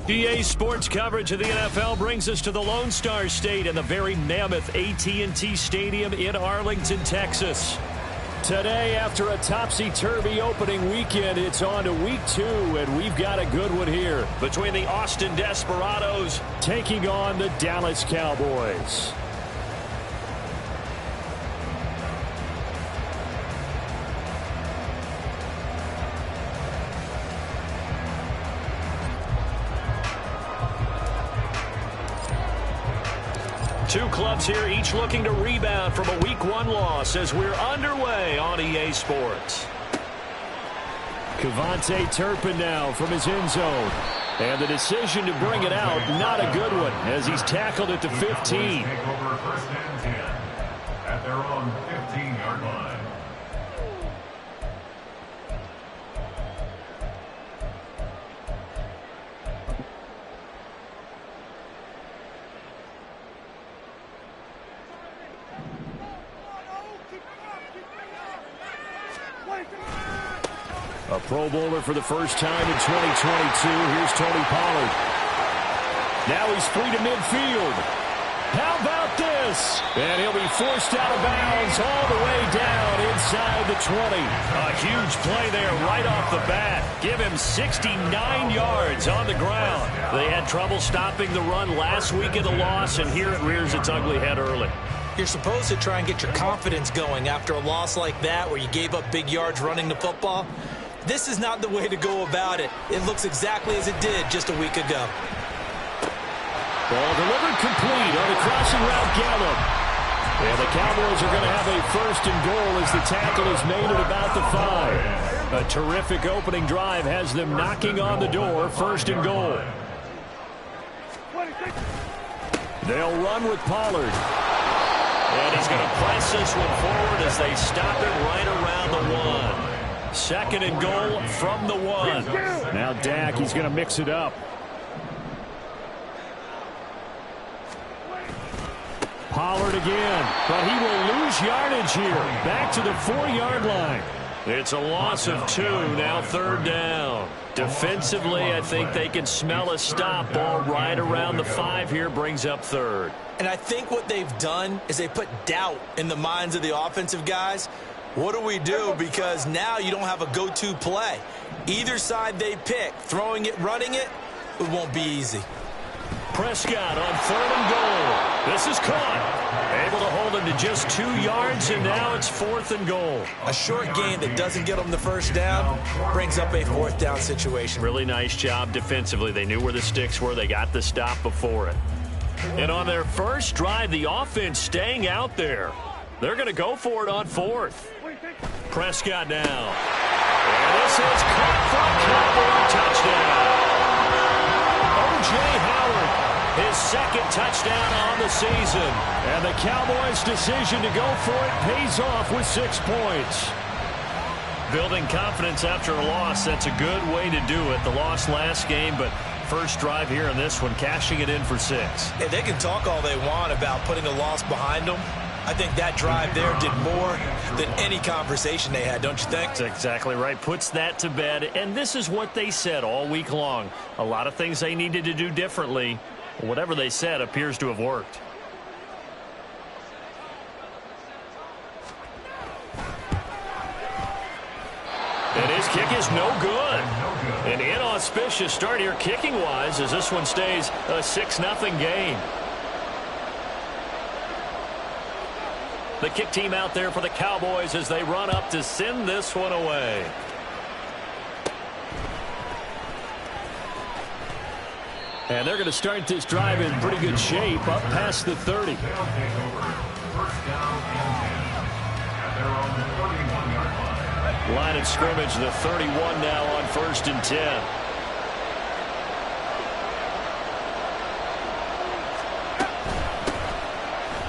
EA Sports coverage of the NFL brings us to the Lone Star State and the very mammoth Kttn Stadium in Arlington, Texas. Today, after a topsy-turvy opening weekend, it's on to week 2, and we've got a good one here between the Austin Desperados taking on the Dallas Cowboys. Two clubs here, each looking to rebound from a Week 1 loss as we're underway on EA Sports. Kttn now from his end zone. And the decision to bring it out, not a good one, as he's tackled at the 15. Take over first and 10 at their own 15-yard line. A Pro Bowler for the first time in 2022. Here's Tony Pollard. Now he's free to midfield. How about this? And he'll be forced out of bounds all the way down inside the 20. A huge play there right off the bat. Give him 69 yards on the ground. They had trouble stopping the run last week in the loss, and here it rears its ugly head early. You're supposed to try and get your confidence going after a loss like that where you gave up big yards running the football. This is not the way to go about it. It looks exactly as it did just a week ago. Ball delivered complete on the crossing route Gallup. And the Cowboys are going to have a first and goal as the tackle is made at about the 5. A terrific opening drive has them knocking on the door, first and goal. They'll run with Pollard. And he's going to press this one forward as they stop it right around the 1. Second and goal from the 1. Now Dak, he's going to mix it up. Pollard again, but he will lose yardage here. Back to the 4-yard line. It's a loss of 2, now third down. Defensively, I think they can smell a stop. Ball right around the 5 here, brings up third. And I think what they've done is they put doubt in the minds of the offensive guys. What do we do? Because now you don't have a go-to play. Either side they pick, throwing it, running it, it won't be easy. Prescott on third and goal. This is caught. Able to hold him to just 2 yards, and now it's fourth and goal. A short gain that doesn't get them the first down brings up a fourth down situation. Really nice job defensively. They knew where the sticks were. They got the stop before it. And on their first drive, the offense staying out there. They're going to go for it on fourth. Prescott now. And this is caught for a touchdown. O.J. Howard, his second touchdown on the season. And the Cowboys' decision to go for it pays off with 6 points. Building confidence after a loss, that's a good way to do it. The loss last game, but first drive here in this one, cashing it in for 6. They can talk all they want about putting a loss behind them. I think that drive there did more than any conversation they had, don't you think? That's exactly right. Puts that to bed. And this is what they said all week long. A lot of things they needed to do differently. Whatever they said appears to have worked. And his kick is no good. An inauspicious start here kicking-wise as this one stays a 6-0 game. The kick team out there for the Cowboys as they run up to send this one away. And they're going to start this drive in pretty good shape up past the 30. Line of scrimmage, the 31 now on 1st and 10.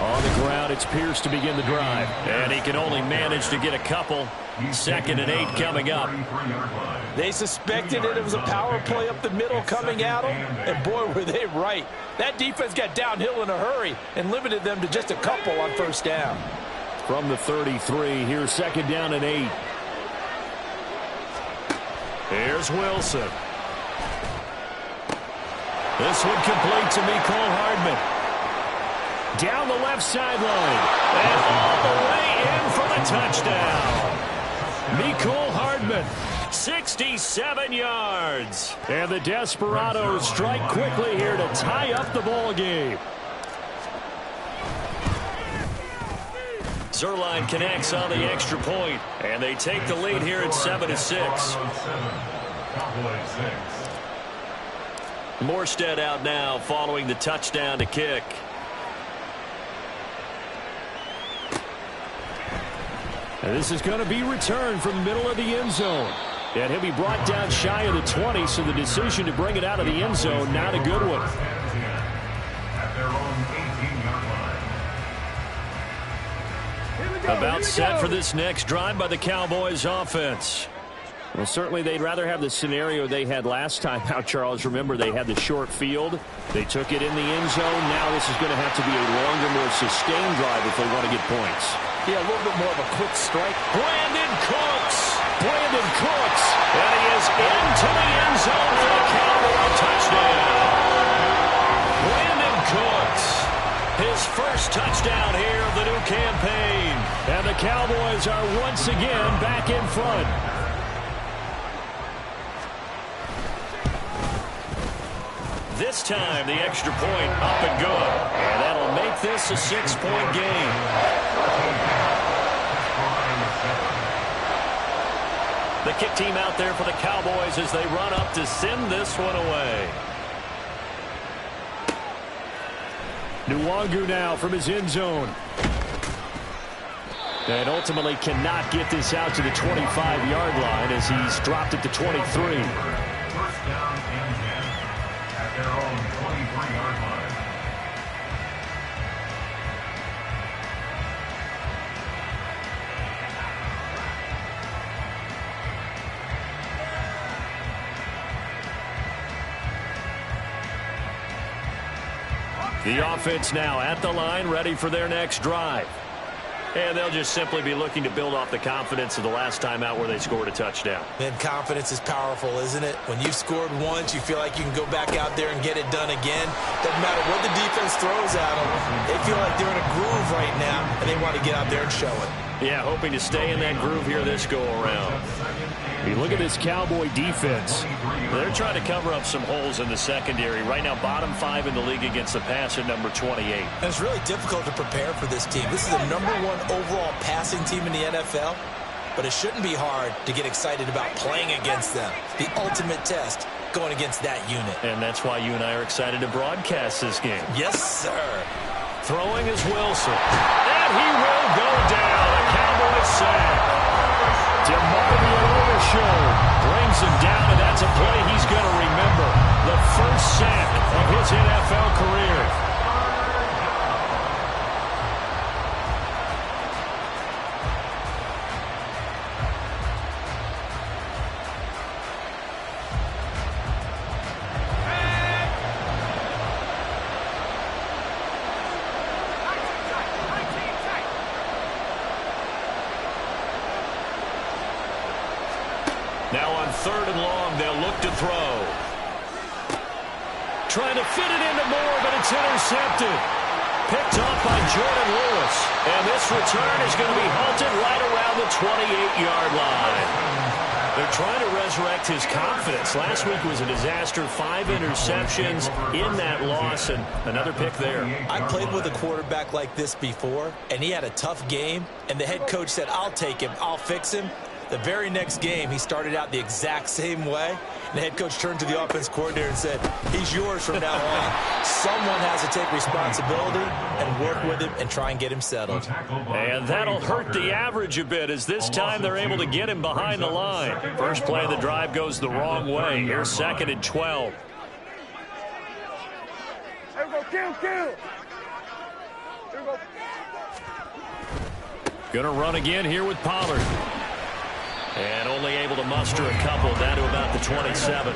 On the ground, it's Pierce to begin the drive. And he can only manage to get a couple. 2nd and 8 coming up. They suspected it was a power play up the middle coming at them. And boy, were they right. That defense got downhill in a hurry and limited them to just a couple on 1st down. From the 33, here's 2nd down and 8. Here's Wilson. This one complete to Mecole Hardman. Down the left sideline. And all the way in for the touchdown. Mecole Hardman, 67 yards. And the Desperados strike quickly here to tie up the ball game. Zerline connects on the extra point, and they take the lead here at 7-6. Morstead out now following the touchdown to kick. And this is going to be returned from the middle of the end zone. And he'll be brought down shy of the 20, so the decision to bring it out of the end zone, not a good one. About set for this next drive by the Cowboys offense. Well, certainly they'd rather have the scenario they had last time out, Charles. Remember, they had the short field. They took it in the end zone. Now this is going to have to be a longer, more sustained drive if they want to get points. Yeah, a little bit more of a quick strike. Brandon Cooks. Brandon Cooks. And he is into the end zone for the Cowboy touchdown. Brandon Cooks. His first touchdown here of the new campaign. And the Cowboys are once again back in front. This time, the extra point up and good. And that'll make this a 6-point game. The kick team out there for the Cowboys as they run up to send this one away. Nwangu now from his end zone. And ultimately cannot get this out to the 25-yard line as he's dropped it to 23. First down and 10 at their own 23-yard line. The offense now at the line, ready for their next drive. And they'll just simply be looking to build off the confidence of the last time out where they scored a touchdown. Man, confidence is powerful, isn't it? When you've scored once, you feel like you can go back out there and get it done again. Doesn't matter what the defense throws at them. They feel like they're in a groove right now, and they want to get out there and show it. Yeah, hoping to stay in that groove here this go-around. You look at this Cowboy defense. They're trying to cover up some holes in the secondary. Right now, bottom 5 in the league against the pass at number 28. And it's really difficult to prepare for this team. This is the #1 overall passing team in the NFL, but it shouldn't be hard to get excited about playing against them. The ultimate test going against that unit. And that's why you and I are excited to broadcast this game. Yes, sir. Throwing is Wilson. And he will go down. A Cowboy sack. DeMarvin Overshow brings him down, and that's a play he's going to remember. The first sack of his NFL career. Now on 3rd and long, they'll look to throw. Trying to fit it into Moore, but it's intercepted. Picked up by Jordan Lewis. And this return is going to be halted right around the 28-yard line. They're trying to resurrect his confidence. Last week was a disaster. 5 interceptions in that loss, and another pick there. I played with a quarterback like this before, and he had a tough game, and the head coach said, I'll take him, I'll fix him. The very next game, he started out the exact same way. The head coach turned to the offense coordinator and said, he's yours from now on. Someone has to take responsibility and work with him and try and get him settled. And that'll hurt the average a bit, as this time they're able to get him behind the line. First play of the drive goes the wrong way. Here's 2nd and 12. Here we go, kill. Here we go. Gonna run again here with Pollard. And only able to muster a couple down to about the 27.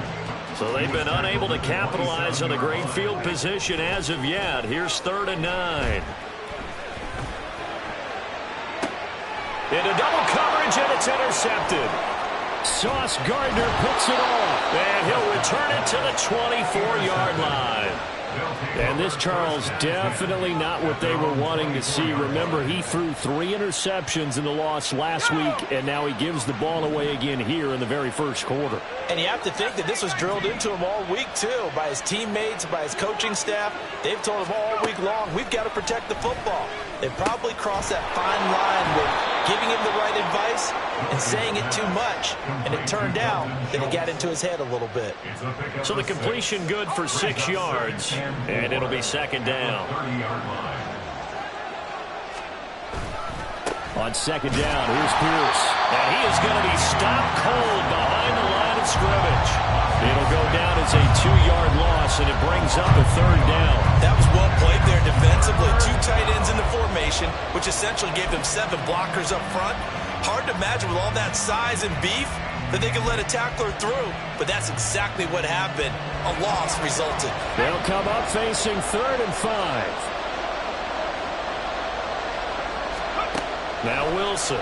So they've been unable to capitalize on a great field position as of yet. Here's 3rd and 9. Into double coverage, and it's intercepted. Sauce Gardner picks it off, and he'll return it to the 24-yard line. And this, Charles, definitely not what they were wanting to see. Remember, he threw 3 interceptions in the loss last week, and now he gives the ball away again here in the very first quarter. And you have to think that this was drilled into him all week, too, by his teammates, by his coaching staff. They've told him all week long, we've got to protect the football. They probably crossed that fine line with giving him the right advice and saying it too much. And it turned out that it got into his head a little bit. So the completion good for 6 yards, and it'll be 2nd down. On 2nd down, here's Pierce. And he is going to be stopped cold behind the line of scrimmage. It'll go down as a 2-yard loss, and it brings up a 3rd down. That was well played there defensively. 2 tight ends in the formation, which essentially gave them 7 blockers up front. Hard to imagine with all that size and beef that they could let a tackler through, but that's exactly what happened. A loss resulted. They'll come up facing 3rd and 5. Now Wilson.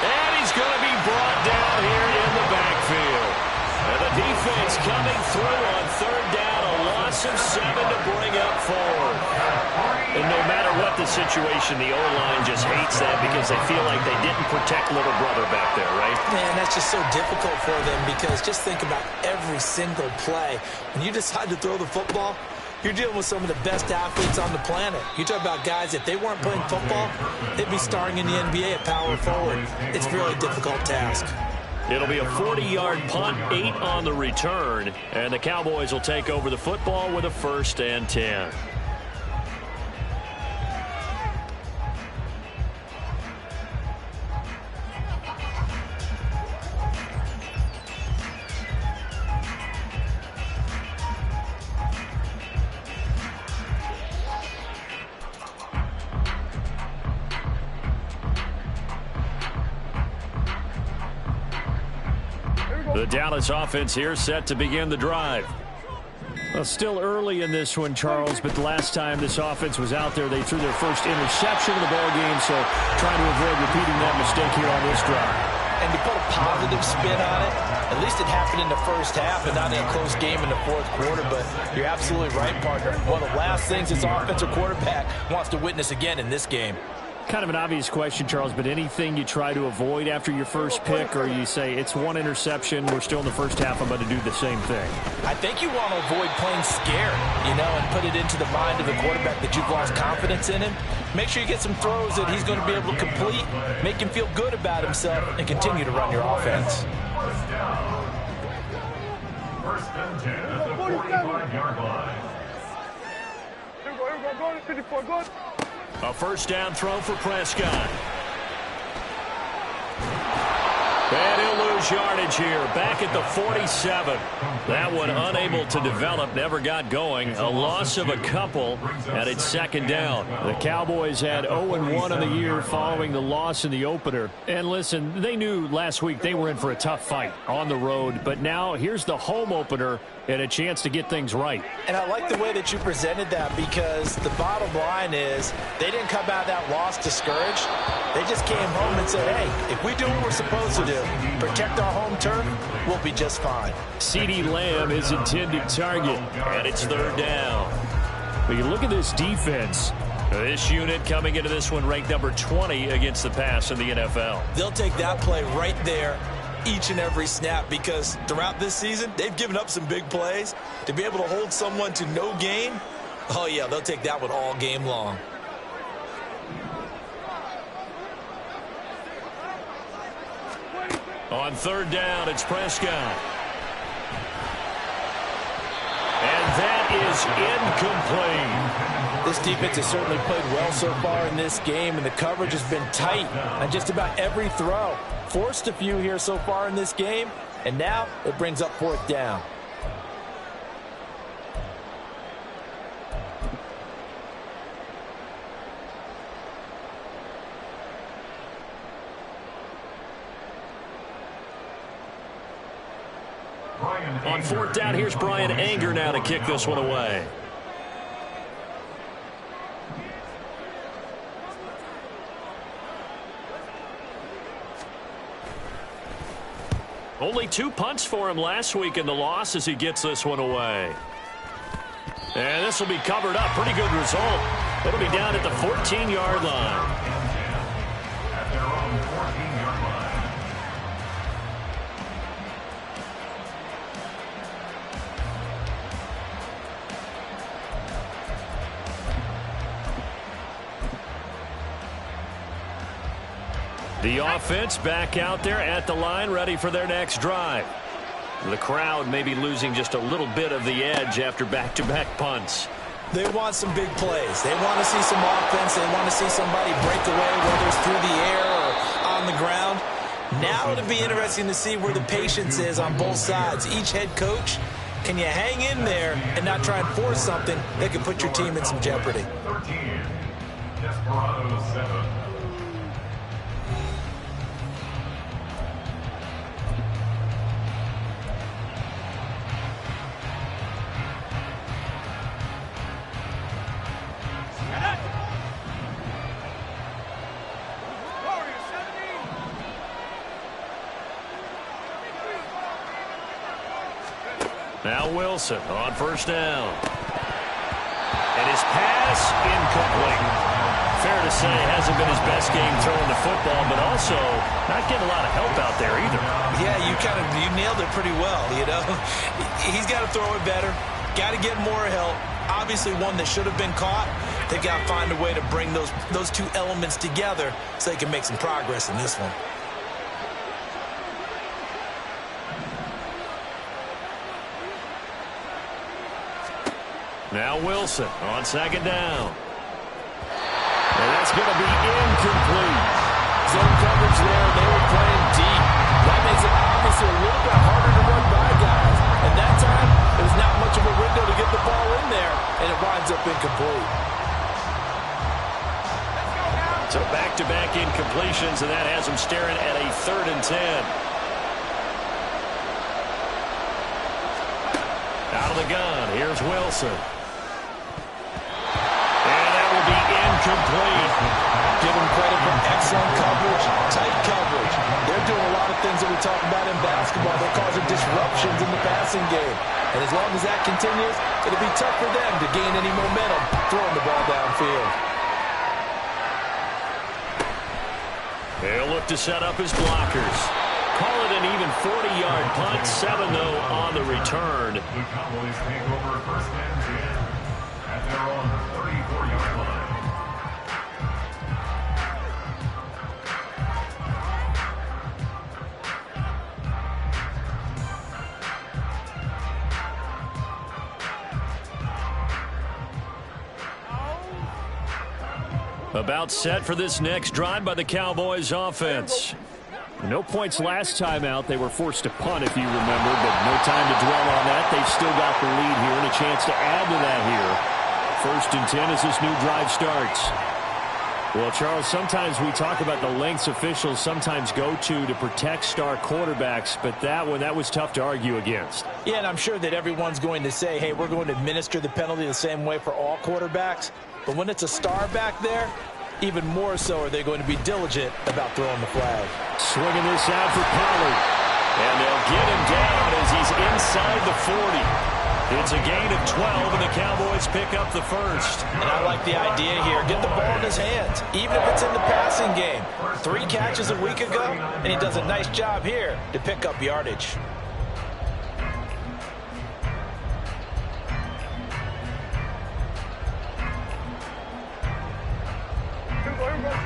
And he's going to be brought down here in the backfield. And the defense coming through on 3rd down. A loss of 7 to bring up 4. And no matter what the situation, the O-line just hates that because they feel like they didn't protect little brother back there, right? Man, that's just so difficult for them because just think about every single play. When you decide to throw the football, you're dealing with some of the best athletes on the planet. You talk about guys, if they weren't playing football, they'd be starring in the NBA at power forward. It's a really difficult task. It'll be a 40-yard punt, 8 on the return, and the Cowboys will take over the football with a 1st and 10. The Dallas offense here set to begin the drive. Well, still early in this one, Charles, but the last time this offense was out there, they threw their first interception of the ball game, so trying to avoid repeating that mistake here on this drive. And to put a positive spin on it, at least it happened in the first half and not in a close game in the 4th quarter, but you're absolutely right, partner. One of the last things this offensive quarterback wants to witness again in this game. Kind of an obvious question, Charles, but anything you try to avoid after your first pick, or you say it's 1 interception, we're still in the first half, I'm going to do the same thing? I think you want to avoid playing scared, and put it into the mind of the quarterback that you've lost confidence in him. Make sure you get some throws that he's going to be able to complete, make him feel good about himself, and continue to run your offense. 1st and 10 at the 45-yard line. Here we go, 54, go. A 1st down throw for Prescott. And he'll lose his yardage here, back at the 47. That one unable to develop, never got going. A loss of a couple, and it's second down. The Cowboys had 0-1 on the year following the loss in the opener. And listen, they knew last week they were in for a tough fight on the road. But now here's the home opener and a chance to get things right. And I like the way that you presented that, because the bottom line is they didn't come out of that loss discouraged. They just came home and said, hey, if we do what we're supposed to do, protect our home turf, we'll be just fine. CeeDee Lamb is intended target, and it's third down. But you look at this defense. This unit coming into this one ranked number 20 against the pass in the NFL. They'll take that play right there each and every snap, because throughout this season, they've given up some big plays. To be able to hold someone to no gain, oh yeah, they'll take that one all game long. On third down, it's Prescott. And that is incomplete. This defense has certainly played well so far in this game, and the coverage has been tight on just about every throw. Forced a few here so far in this game, and now it brings up fourth down. On fourth down, here's Brian Anger now to kick this one away. Only 2 punts for him last week in the loss as he gets this one away. And this will be covered up. Pretty good result. It'll be down at the 14-yard line. At their own 14-yard line. The offense back out there at the line, ready for their next drive. The crowd may be losing just a little bit of the edge after back-to-back punts. They want some big plays. They want to see some offense. They want to see somebody break away, whether it's through the air or on the ground. Now it'll be interesting to see where the patience is on both sides. Each head coach, can you hang in there and not try and force something that could put your team in some jeopardy? 13. Desperado 7. Now Wilson on first down. And his pass incomplete. Fair to say, hasn't been his best game throwing the football, but also not getting a lot of help out there either. Yeah, you nailed it pretty well, you know. He's got to throw it better. Got to get more help. Obviously one that should have been caught. They've got to find a way to bring those two elements together so they can make some progress in this one. Now Wilson on second down. And that's going to be incomplete. Zone coverage there. They were playing deep. That makes it obviously a little bit harder to run by guys. And that time, it was not much of a window to get the ball in there, and it winds up incomplete. So back-to-back incompletions, and that has them staring at a 3rd and 10. Out of the gun, here's Wilson. And that will be incomplete. Give them credit for excellent coverage, tight coverage. They're doing a lot of things that we talk about in basketball. They're causing disruptions in the passing game. And as long as that continues, it'll be tough for them to gain any momentum throwing the ball downfield. They'll look to set up his blockers. Call it an even 40-yard punt, 7 though on the return. The Cowboys take over first and 10 at their own 34-yard line. About set for this next drive by the Cowboys offense. No points last time out. They were forced to punt, if you remember, but no time to dwell on that. They've still got the lead here and a chance to add to that here. 1st and 10 as this new drive starts. Well, Charles, sometimes we talk about the lengths officials sometimes go to protect star quarterbacks, but that was tough to argue against. Yeah, and I'm sure that everyone's going to say, hey, we're going to administer the penalty the same way for all quarterbacks. But when it's a star back there, even more so are they going to be diligent about throwing the flag. Swinging this out for Pollard. And they'll get him down as he's inside the 40. It's a gain of 12, and the Cowboys pick up the first. And I like the idea here. Get the ball in his hands, even if it's in the passing game. 3 catches a week ago, and he does a nice job here to pick up yardage.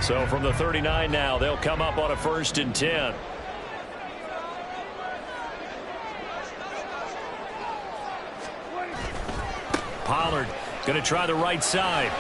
So from the 39 now, they'll come up on a 1st and 10. Pollard going to try the right side.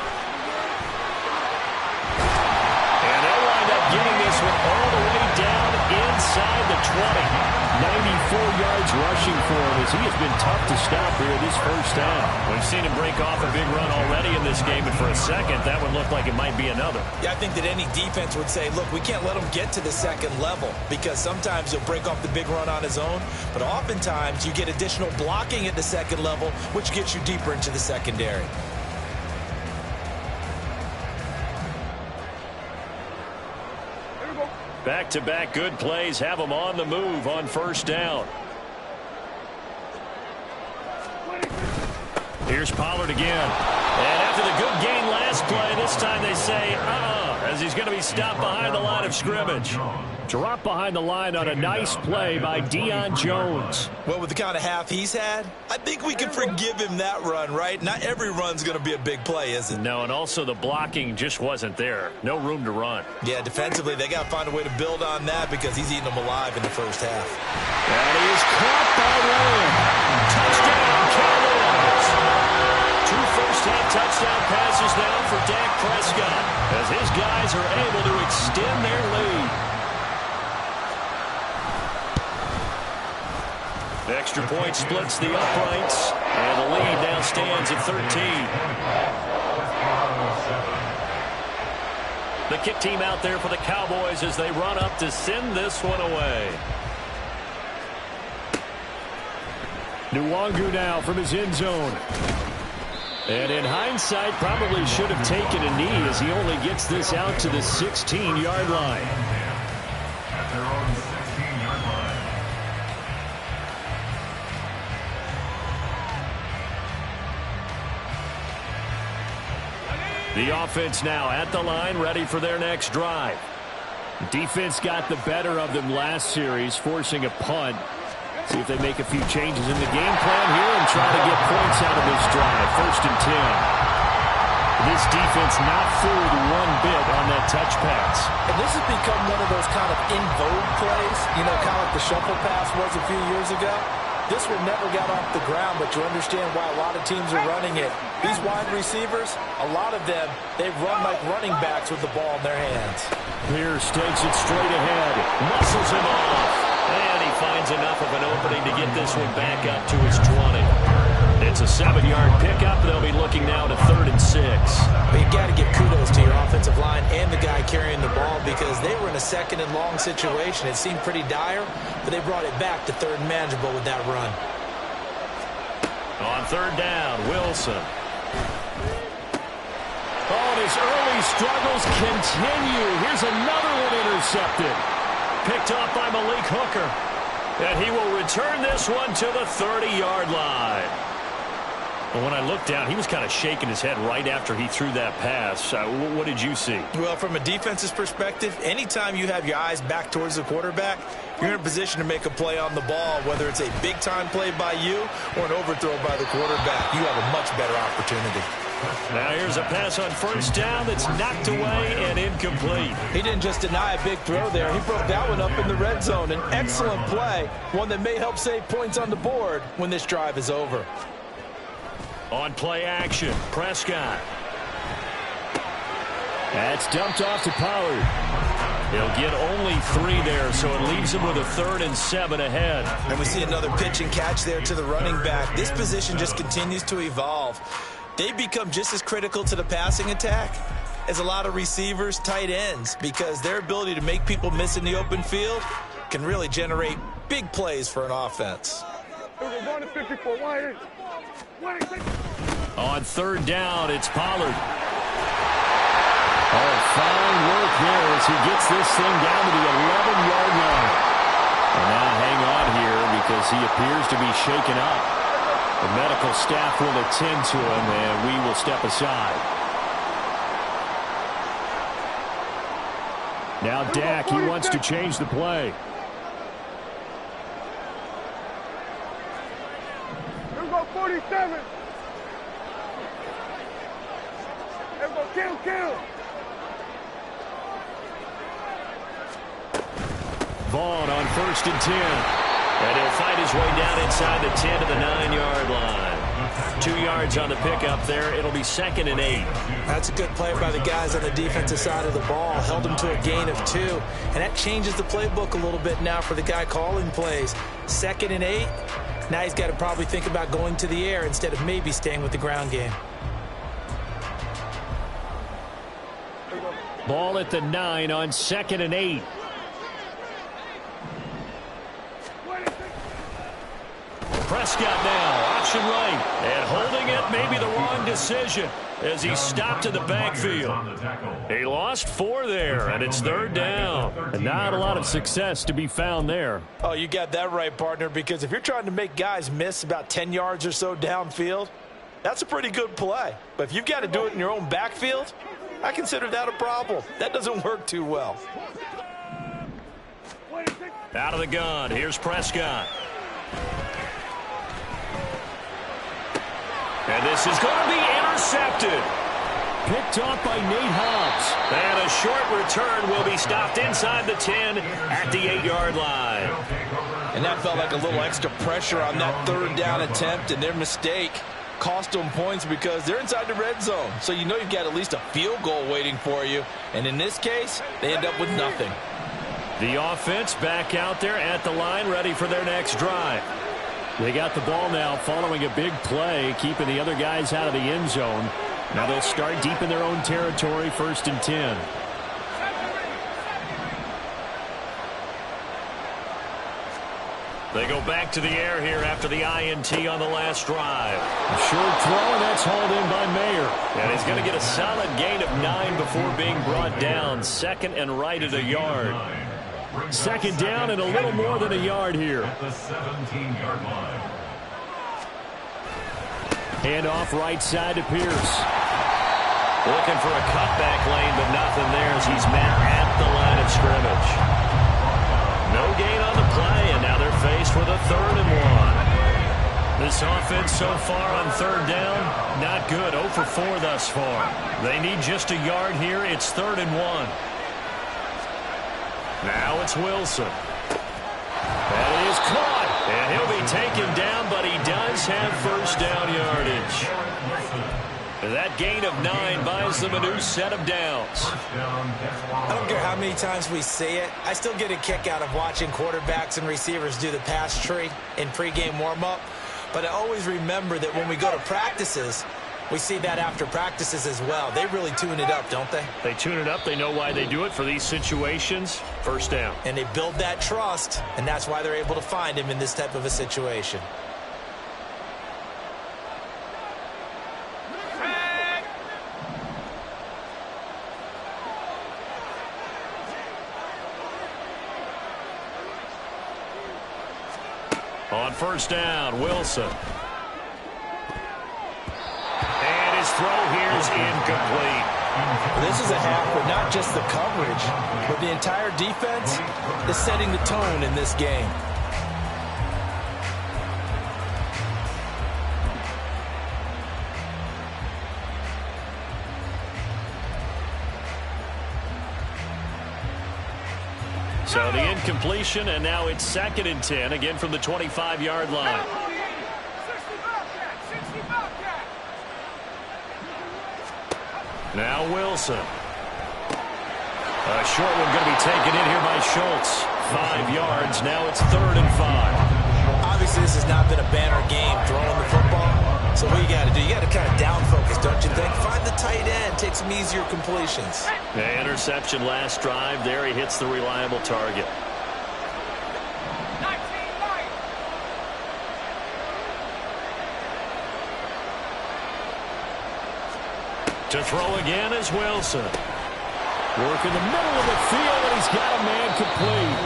And they'll wind up getting this one all the way down inside the 20. 94 yards rushing for him as he has been tough to stop here this first half. We've seen him break off a big run already in this game, and for a second, that one looked like it might be another. Yeah, I think that any defense would say, look, we can't let him get to the second level because sometimes he'll break off the big run on his own, but oftentimes you get additional blocking at the second level, which gets you deeper into the secondary. Back-to-back good plays have them on the move on 1st down. Here's Pollard again. And after the good gain last play, this time they say, as he's going to be stopped behind the line of scrimmage. Dropped behind the line on a nice play by Deion Jones. Well, with the kind of half he's had, I think we can forgive him that run, right? Not every run's going to be a big play, is it? No, and also the blocking just wasn't there. No room to run. Yeah, defensively, they got to find a way to build on that because he's eating them alive in the first half. And he is caught by Lamb. Touchdown, Cowboys. 2 first-half touchdown passes now for Dak Prescott as his guys are able to extend their lead. Extra point splits the uprights, and the lead now stands at 13. The kick team out there for the Cowboys as they run up to send this one away. Nwangu now from his end zone. And in hindsight, probably should have taken a knee as he only gets this out to the 16-yard line. At their own 16-yard line. The offense now at the line, ready for their next drive. The defense got the better of them last series, forcing a punt. See if they make a few changes in the game plan here and try to get points out of this drive. 1st and 10. This defense not fooled one bit on that touch pass. And this has become one of those kind of in vogue plays, you know, kind of like the shuffle pass was a few years ago. This one never got off the ground, but you understand why a lot of teams are running it. These wide receivers, a lot of them, they run like running backs with the ball in their hands. Pierce takes it straight ahead, muscles him off, and he finds enough of an opening to get this one back up to his 20. It's a 7-yard pickup. They'll be looking now to 3rd and 6. But you got to give kudos to your offensive line and the guy carrying the ball because they were in a 2nd and long situation. It seemed pretty dire, but they brought it back to 3rd and manageable with that run. On 3rd down, Wilson. Oh, and his early struggles continue. Here's another one intercepted. Picked off by Malik Hooker. And he will return this one to the 30-yard line. Well, when I looked down, he was kind of shaking his head right after he threw that pass. What did you see? Well, from a defense's perspective, anytime you have your eyes back towards the quarterback, you're in a position to make a play on the ball, whether it's a big-time play by you or an overthrow by the quarterback. You have a much better opportunity. Now here's a pass on 1st down that's knocked away and incomplete. He didn't just deny a big throw there. He broke that one up in the red zone. An excellent play, one that may help save points on the board when this drive is over. On play action, Prescott. That's dumped off to Pollard. He'll get only 3 there, so it leaves him with a 3rd and 7 ahead. And we see another pitch and catch there to the running back. This position just continues to evolve. They become just as critical to the passing attack as a lot of receivers, tight ends, because their ability to make people miss in the open field can really generate big plays for an offense. On 3rd down, it's Pollard. Oh, fine work there as he gets this thing down to the 11-yard line. And now hang on here because he appears to be shaken up. The medical staff will attend to him, and we will step aside. Now Dak, he wants to change the play. Here we go, 47. Here we go, kill. Vaughn on 1st and 10. And he'll fight his way down inside the 10 to the 9-yard line. 2 yards on the pickup there. It'll be 2nd and 8. That's a good play by the guys on the defensive side of the ball. Held him to a gain of 2. And that changes the playbook a little bit now for the guy calling plays. 2nd and 8. Now he's got to probably think about going to the air instead of maybe staying with the ground game. Ball at the 9 on 2nd and 8. Prescott now, option right, and holding it, maybe the wrong decision as he stopped in the backfield. He lost 4 there, and it's 3rd down. And not a lot of success to be found there. Oh, you got that right, partner, because if you're trying to make guys miss about 10 yards or so downfield, that's a pretty good play. But if you've got to do it in your own backfield, I consider that a problem. That doesn't work too well. Out of the gun, here's Prescott. And this is going to be intercepted. Picked off by Nate Hobbs. And a short return will be stopped inside the 10 at the 8-yard line. And that felt like a little extra pressure on that 3rd down attempt, and their mistake cost them points because they're inside the red zone. So you know you've got at least a field goal waiting for you. And in this case, they end up with nothing. The offense back out there at the line, ready for their next drive. They got the ball now following a big play, keeping the other guys out of the end zone. Now they'll start deep in their own territory, 1st and 10. They go back to the air here after the INT on the last drive. Short throw, and that's hauled in by Mayer. And he's going to get a solid gain of 9 before being brought down. 2nd and right at a yard. 2nd down and a little more than a yard here. At the 17-yard line. Hand off right side to Pierce. Looking for a cutback lane, but nothing there as he's met at the line of scrimmage. No gain on the play, and now they're faced with a 3rd and 1. This offense so far on 3rd down, not good. 0 for 4 thus far. They need just a yard here. It's 3rd and 1. Now it's Wilson. That is caught. And he'll be taken down, but he does have 1st down yardage. That gain of 9 buys them a new set of downs. I don't care how many times we see it. I still get a kick out of watching quarterbacks and receivers do the pass tree in pregame warm-up. But I always remember that when we go to practices, we see that after practices as well. They really tune it up, don't they? They tune it up. They know why they do it for these situations. 1st down. And they build that trust, and that's why they're able to find him in this type of a situation. On 1st down, Wilson. And his throw here is incomplete. This is a half where not just the coverage, but the entire defense is setting the tone in this game. So the incompletion, and now it's 2nd and 10, again from the 25-yard line. Now Wilson. A short one going to be taken in here by Schultz. 5 yards. Now it's 3rd and 5. Obviously, this has not been a banner game throwing the football. So what you got to do, you got to kind of down focus, don't you think? Find the tight end, take some easier completions. The interception last drive. There he hits the reliable target. To throw again is Wilson. Work in the middle of the field, and he's got a man complete.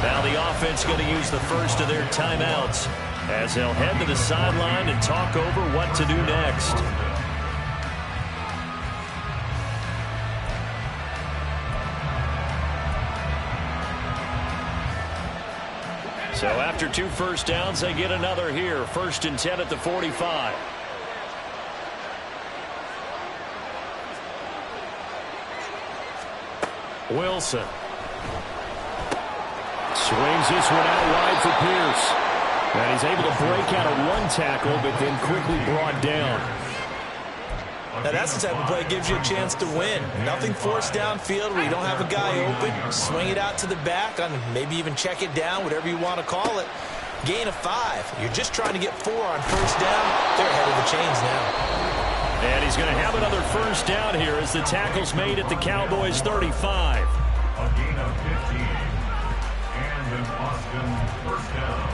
Now the offense going to use the first of their timeouts as they'll head to the sideline and talk over what to do next. So after 2 first downs, they get another here. 1st and 10 at the 45. Wilson. Swings this one out wide for Pierce. And he's able to break out of 1 tackle, but then quickly brought down. Now that's the type of play that gives you a chance to win. Nothing forced downfield where you don't have a guy open. Swing it out to the back, and maybe even check it down, whatever you want to call it. Gain of 5. You're just trying to get 4 on first down. They're ahead of the chains now. And he's going to have another first down here as the tackle's made at the Cowboys' 35. A gain of 15. And an Austin first down.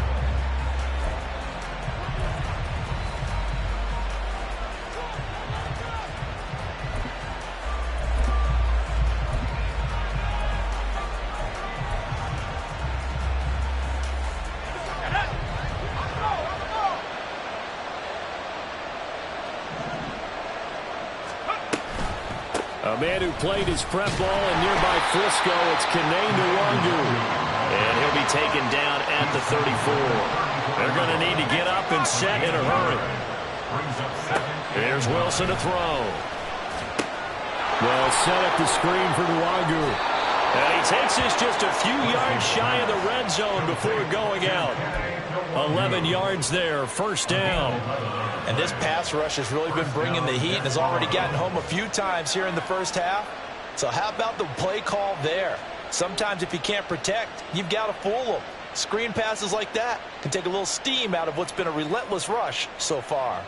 A man who played his prep ball in nearby Frisco, it's Kttn. And he'll be taken down at the 34. They're going to need to get up and set in a hurry. Here's Wilson to throw. Well, set up the screen for Nwangu. And he takes this just a few yards shy of the red zone before going out. 11 yards there, first down. And this pass rush has really been bringing the heat and has already gotten home a few times here in the first half. So how about the play call there? Sometimes if you can't protect, you've got to fool them. Screen passes like that can take a little steam out of what's been a relentless rush so far.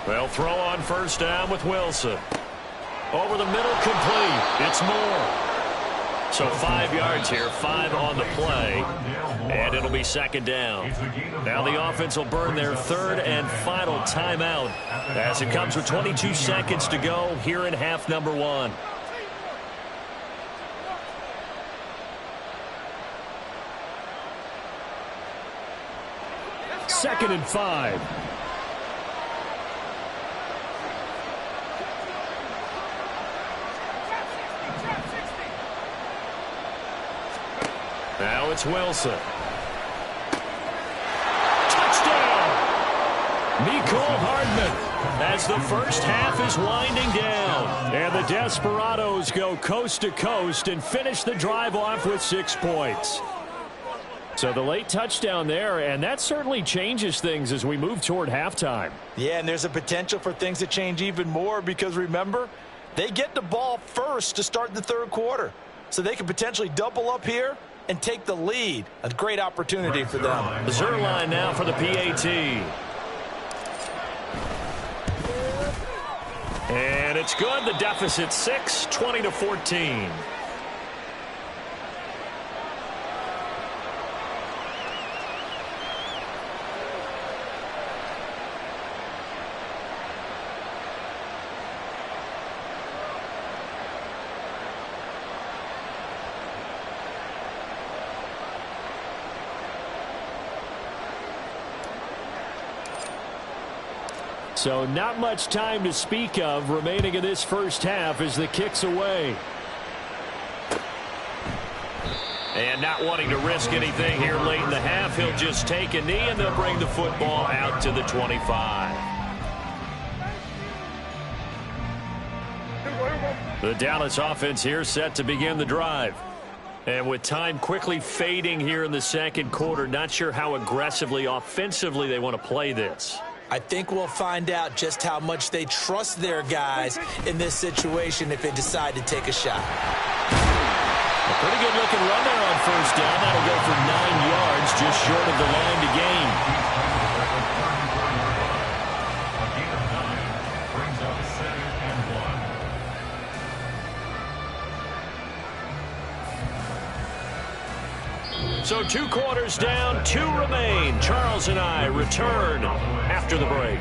They'll throw on first down with Wilson. Over the middle, complete. It's Moore. So 5 yards here, 5 on the play. And it'll be second down. Now the offense will burn their 3rd and final timeout as it comes with 22 seconds to go here in half number 1. Second and 5. Now it's Wilson. Touchdown! Mecole Hardman as the first half is winding down. And the Desperados go coast to coast and finish the drive off with 6 points. So the late touchdown there, and that certainly changes things as we move toward halftime. Yeah, and there's a potential for things to change even more because, remember, they get the ball first to start the 3rd quarter. So they could potentially double up here and take the lead. A great opportunity for them. Zerline now for the PAT. And it's good. The deficit 6, 20-14. So not much time to speak of remaining in this first half as the kick's away. And not wanting to risk anything here late in the half, he'll just take a knee and they'll bring the football out to the 25. The Dallas offense here set to begin the drive. And with time quickly fading here in the second quarter, not sure how aggressively, offensively they want to play this. I think we'll find out just how much they trust their guys in this situation if they decide to take a shot. A pretty good looking run there on first down. That'll go for 9 yards, just short of the line to gain. So 2 quarters down, 2 remain. Charles and I return after the break.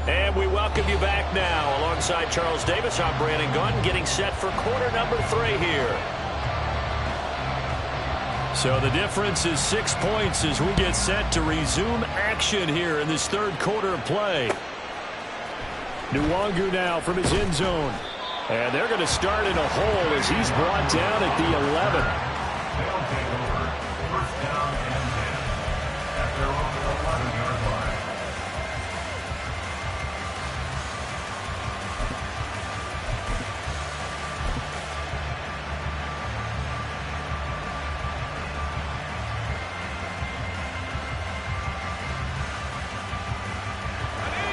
And we welcome you back now. Alongside Charles Davis, I'm Brandon Gunn, getting set for quarter number 3 here. So the difference is 6 points as we get set to resume action here in this third quarter of play. Nwangu now from his end zone. And they're going to start in a hole as he's brought down at the 11. They'll take over. First down and 10 at their own 11-yard line.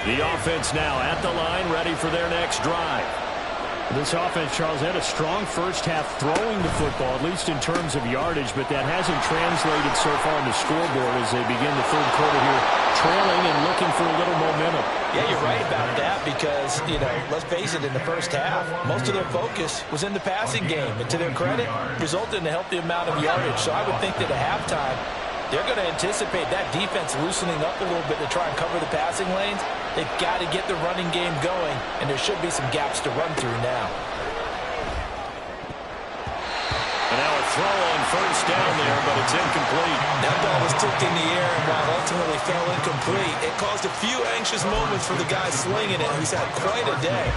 The offense now at the line, ready for their next drive. This offense, Charles, had a strong first half throwing the football, at least in terms of yardage, but that hasn't translated so far on the scoreboard as they begin the third quarter here, trailing and looking for a little momentum. Yeah, you're right about that because, let's face it, in the first half, most of their focus was in the passing game. And to their credit, resulted in a healthy amount of yardage. So I would think that at halftime, they're going to anticipate that defense loosening up a little bit to try and cover the passing lanes. They've got to get the running game going, and there should be some gaps to run through now. And now a throw on first down there, but it's incomplete. That ball was tipped in the air, and while ultimately fell incomplete, it caused a few anxious moments for the guy slinging it, who's had quite a day.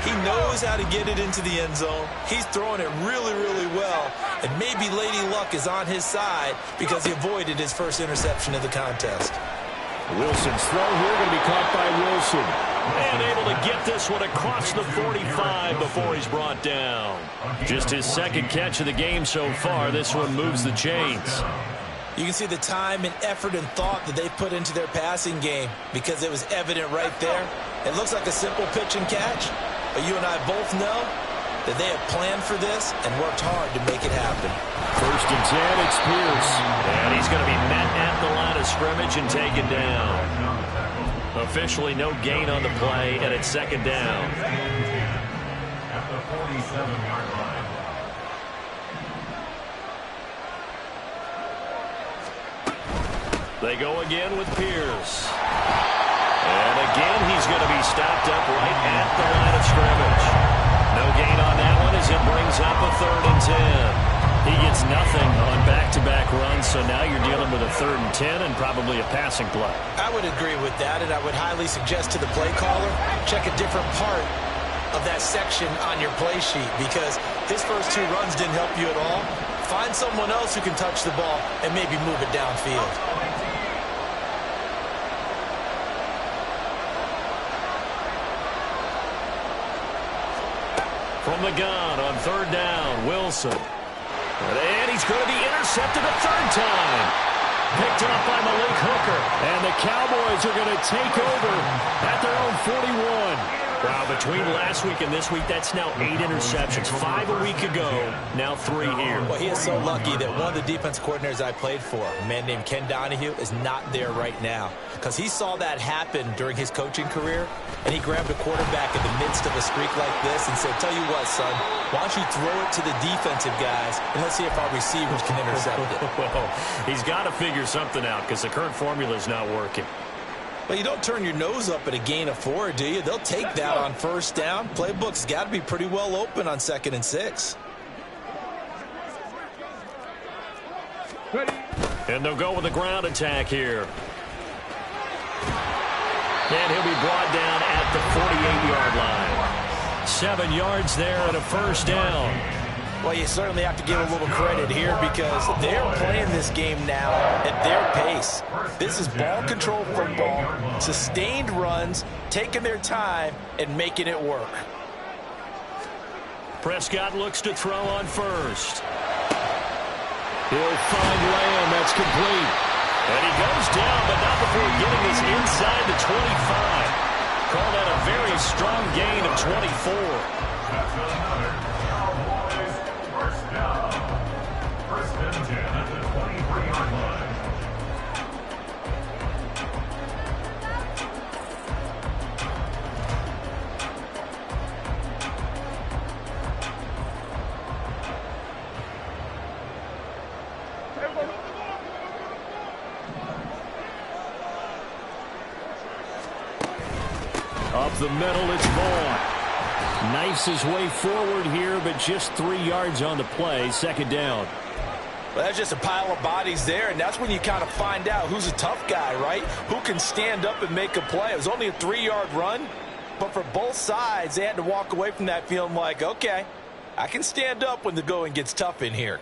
He knows how to get it into the end zone. He's throwing it really, really well, and maybe Lady Luck is on his side because he avoided his first interception of the contest. Wilson's throw here going to be caught by Wilson. And able to get this one across the 45 before he's brought down. Just his second catch of the game so far. This one moves the chains. You can see the time and effort and thought that they put into their passing game because it was evident right there. It looks like a simple pitch and catch, but you and I both know that they have planned for this and worked hard to make it happen. First and 10, it's Pierce. And he's going to be met at the line of scrimmage and taken down. Officially no gain on the play, and it's second down. At the 47-yard line. They go again with Pierce. And again, he's going to be stopped up right at the line of scrimmage. No gain on that one as it brings up a 3rd and 10. He gets nothing on back-to-back runs, so now you're dealing with a 3rd and 10 and probably a passing play. I would agree with that, and I would highly suggest to the play caller, check a different part of that section on your play sheet because his first 2 runs didn't help you at all. Find someone else who can touch the ball and maybe move it downfield. From the gun on 3rd down, Wilson. And he's going to be intercepted a 3rd time. Picked up by Malik Hooker. And the Cowboys are going to take over at their own 41. Wow, between last week and this week, that's now 8 interceptions. 5 a week ago, now 3 here. Well, he is so lucky that one of the defense coordinators I played for, a man named Ken Donahue, is not there right now. Because he saw that happen during his coaching career, and he grabbed a quarterback in the midst of a streak like this and said, tell you what, son, why don't you throw it to the defensive guys, and let's see if our receivers can intercept it. Well, he's got to figure something out because the current formula is not working. Well, you don't turn your nose up at a gain of 4, do you? They'll take that on first down. Playbook's got to be pretty well open on 2nd and 6. Ready. And they'll go with the ground attack here. And he'll be brought down at the 48-yard line. 7 yards there and a first down. Well, you certainly have to give a little credit here because they're playing this game now at their pace. This is ball control football, sustained runs, taking their time, and making it work. Prescott looks to throw on first. He'll find Lamb. That's complete. And he goes down, but not before getting this inside the 25. Call that a very strong gain of 24. That's another Cowboys first down. First and 10 at the 23-yard line. Up the middle, it's Vaughn. Knifes his way forward here, but just 3 yards on the play. Second down. Well, that's just a pile of bodies there, and that's when you kind of find out who's a tough guy, right? Who can stand up and make a play. It was only a 3-yard run, but for both sides, they had to walk away from that feeling like, okay, I can stand up when the going gets tough in here.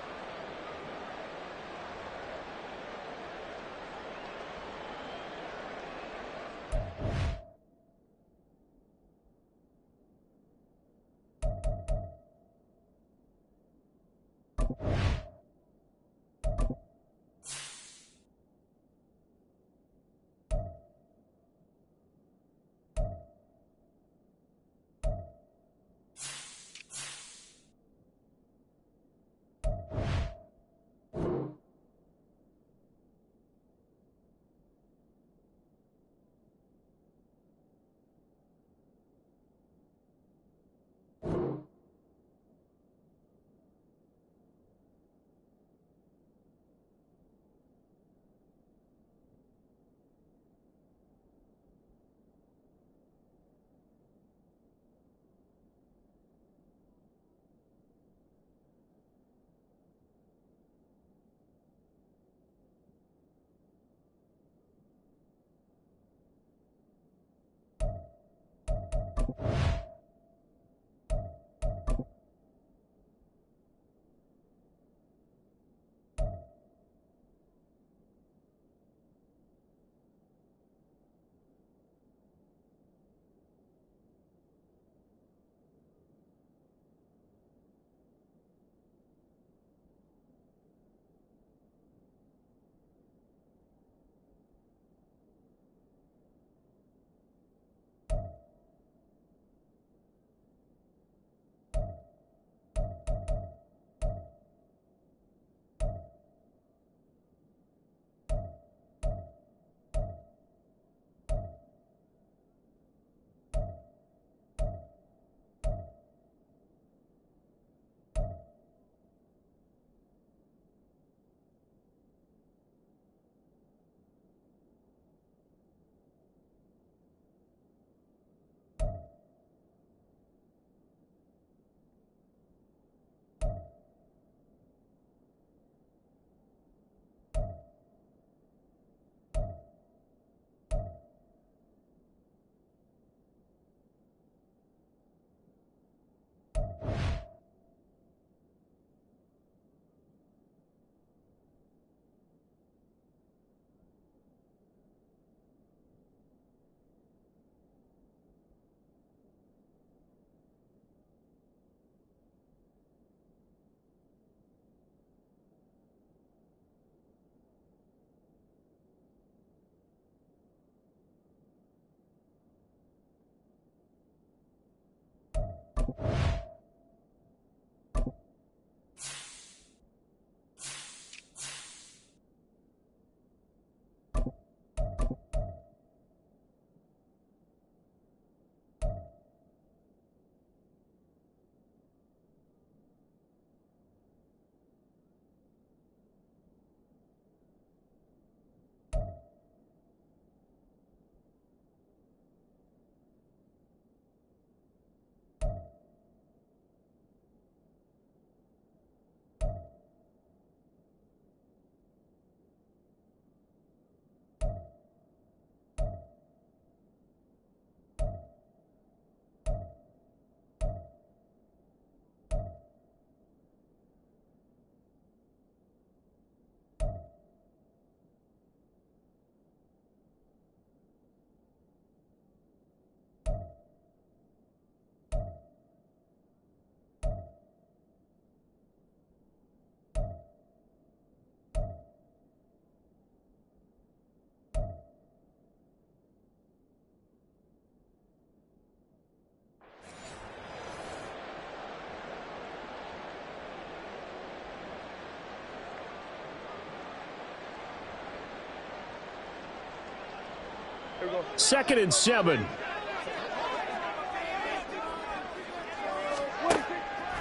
2nd and 7.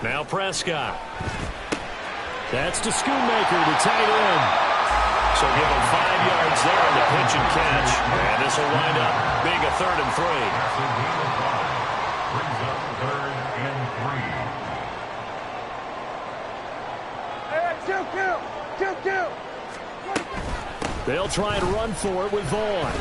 Now Prescott. That's to Schoonmaker, the tight end. So give him 5 yards there on the pitch and catch. And this will wind up being a 3rd and 3. Brings up 3rd and 3. They'll try and run for it with Vaughn.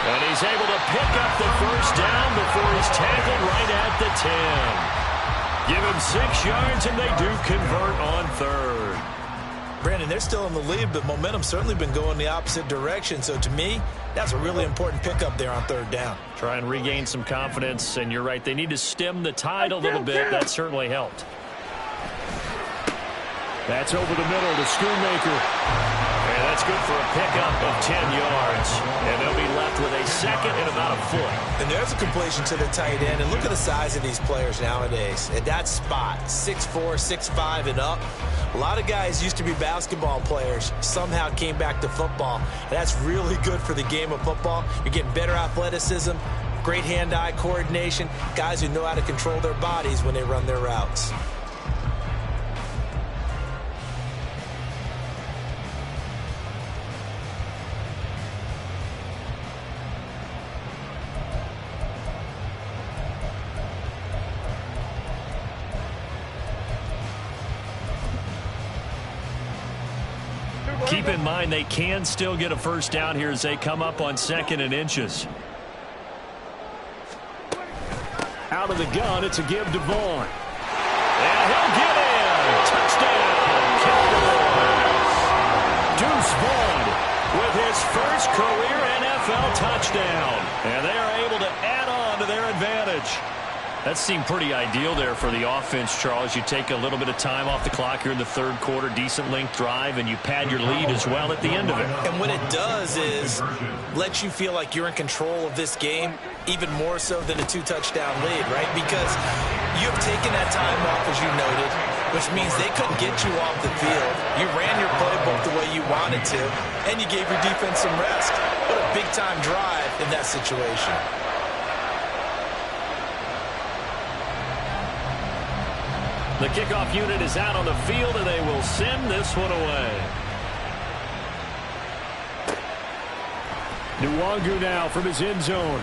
And he's able to pick up the first down before he's tackled right at the 10. Give him 6 yards, and they do convert on 3rd. Brandon, they're still in the lead, but momentum's certainly been going the opposite direction. So to me, that's a really important pickup there on 3rd down. Try and regain some confidence, and you're right. They need to stem the tide a little bit. That certainly helped. That's over the middle to Schoonmaker. And that's good for a pickup of 10 yards. And they'll be left with a 2nd and about a foot. And there's a completion to the tight end. And look at the size of these players nowadays. At that spot, 6'4", 6'5", and up. A lot of guys used to be basketball players, somehow came back to football. And that's really good for the game of football. You're getting better athleticism, great hand-eye coordination, guys who know how to control their bodies when they run their routes. Keep in mind they can still get a first down here as they come up on 2nd and inches. Out of the gun, it's a give to Vaughn. And he'll get in. Touchdown, Cowboys. Deuce Vaughn with his first career NFL touchdown. And they are able to add on to their advantage. That seemed pretty ideal there for the offense, Charles. You take a little bit of time off the clock here in the 3rd quarter, decent length drive, and you pad your lead as well at the end of it. And what it does is lets you feel like you're in control of this game, even more so than a 2-touchdown lead, right? Because you've taken that time off, as you noted, which means they couldn't get you off the field. You ran your playbook the way you wanted to, and you gave your defense some rest. What a big-time drive in that situation. The kickoff unit is out on the field, and they will send this one away. Nwangu now from his end zone.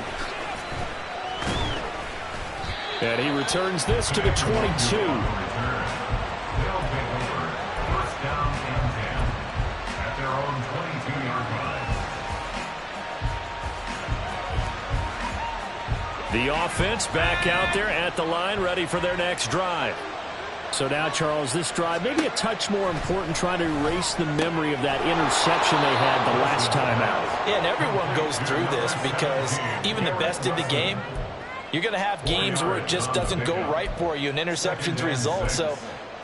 And he returns this to the 22. First down and 10 at their own 22-yard line. The offense back out there at the line, ready for their next drive. So now, Charles, this drive maybe a touch more important, trying to erase the memory of that interception they had the last time out. Yeah, and everyone goes through this because even the best in the game, you're going to have games where it just doesn't go right for you, and interceptions result. So,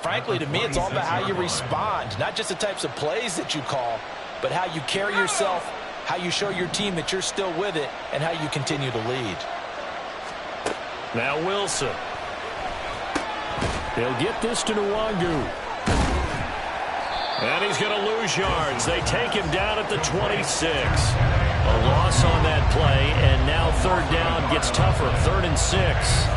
frankly, to me, it's all about how you respond, not just the types of plays that you call, but how you carry yourself, how you show your team that you're still with it, and how you continue to lead. Now Wilson. They'll get this to Nwangu. And he's going to lose yards. They take him down at the 26. A loss on that play, and now 3rd down gets tougher. 3rd and 6.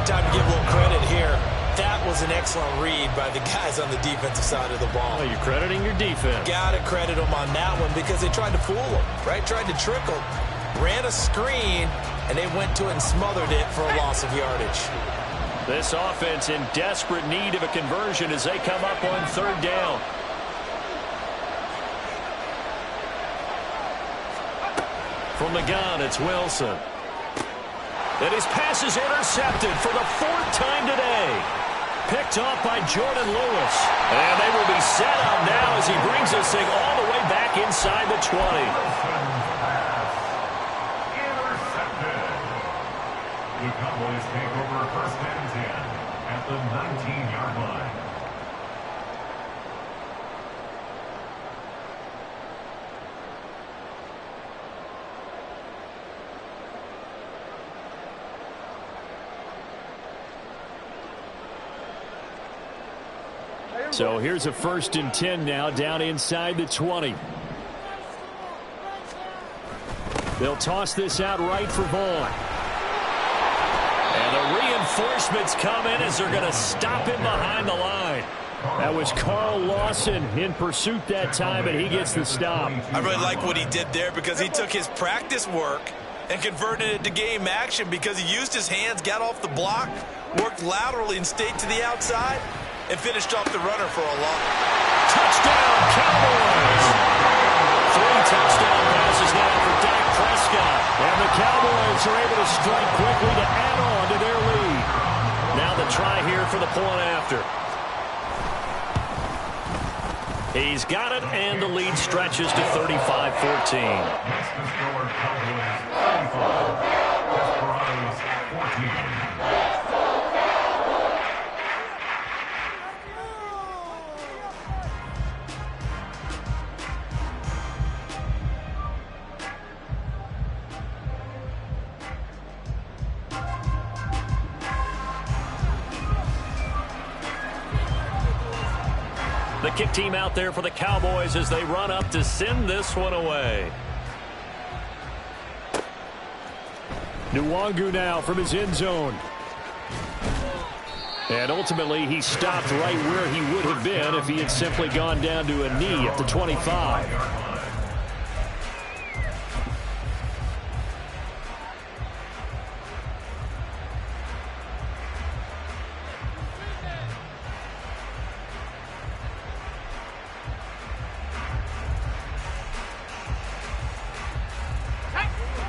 Time to give a little credit here. That was an excellent read by the guys on the defensive side of the ball. Well, you're crediting your defense. Got to credit them on that one because they tried to fool them, right? Tried to trick them. Ran a screen, and they went to it and smothered it for a loss of yardage. This offense in desperate need of a conversion as they come up on 3rd down. From the gun, it's Wilson. And his pass is intercepted for the 4th time today. Picked off by Jordan Lewis. And they will be set up now as he brings this thing all the way back inside the 20. The Cowboys take over 1st and 10 at the 19-yard line. So here's a 1st and 10 now, down inside the 20. They'll toss this out right for Vaughn. And the reinforcements come in as they're going to stop him behind the line. That was Carl Lawson in pursuit that time, and he gets the stop. I really like what he did there because he took his practice work and converted it to game action because he used his hands, got off the block, worked laterally and stayed to the outside, and finished off the runner for a long. Touchdown, Cowboys! 3 touchdown passes now for Dak Prescott. And the Cowboys are able to strike quickly to add on to their lead. Now the try here for the point after. He's got it, and the lead stretches to 35-14. Next to score, Cowboys 35, Desperados 14. The kick team out there for the Cowboys as they run up to send this one away. Nwangu now from his end zone. And ultimately, he stopped right where he would have been if he had simply gone down to a knee at the 25.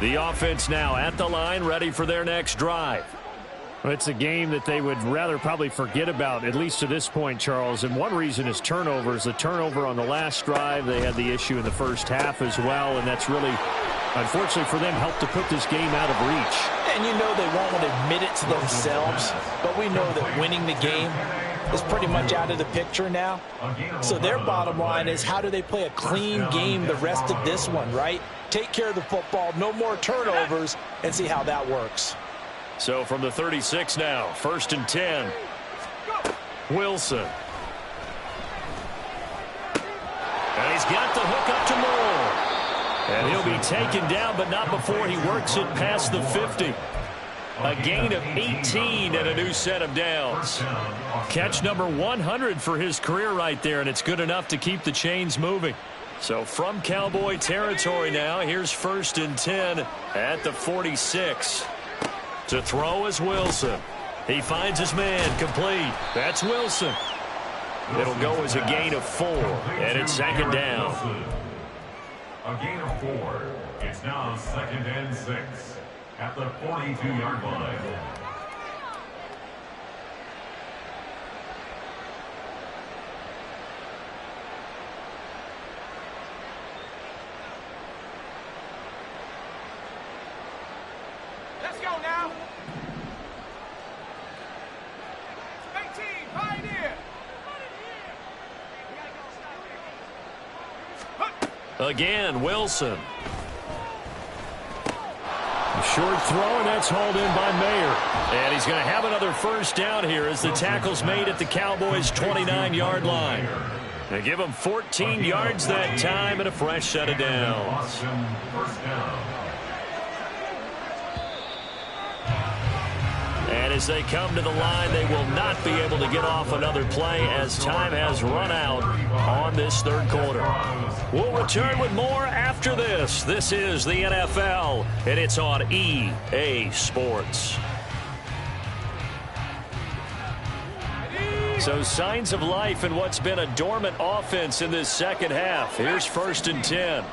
The offense now at the line, ready for their next drive. Well, it's a game that they would rather probably forget about, at least to this point, Charles. And one reason is turnovers. The turnover on the last drive, they had the issue in the first half as well. And that's really, unfortunately for them, helped to put this game out of reach. And you know they won't admit it to themselves, but we know that winning the game is pretty much out of the picture now. So their bottom line is, how do they play a clean game the rest of this one, right? Take care of the football, no more turnovers, and see how that works. So from the 36 now, 1st and 10. Wilson. And he's got the hook up to Moore. And he'll be taken down, but not before he works it past the 50. A gain of 18 and a new set of downs. Catch number 100 for his career right there, and it's good enough to keep the chains moving. So from Cowboy territory now, here's 1st and 10 at the 46. To throw is Wilson. He finds his man, complete. That's Wilson. It'll go as a gain of 4, and it's 2nd down. A gain of 4. It's now 2nd and 6 at the 42-yard line. Let's go now. 18, Pioneer. Again, Wilson. A short throw, and that's hauled in by Mayer. And he's going to have another 1st down here as the tackle's made at the Cowboys' 29-yard line. They give him 14 yards that time and a fresh set of downs. First down. And as they come to the line, they will not be able to get off another play as time has run out on this 3rd quarter. We'll return with more after this. This is the NFL, and it's on EA Sports. So signs of life in what's been a dormant offense in this 2nd half. Here's 1st and 10.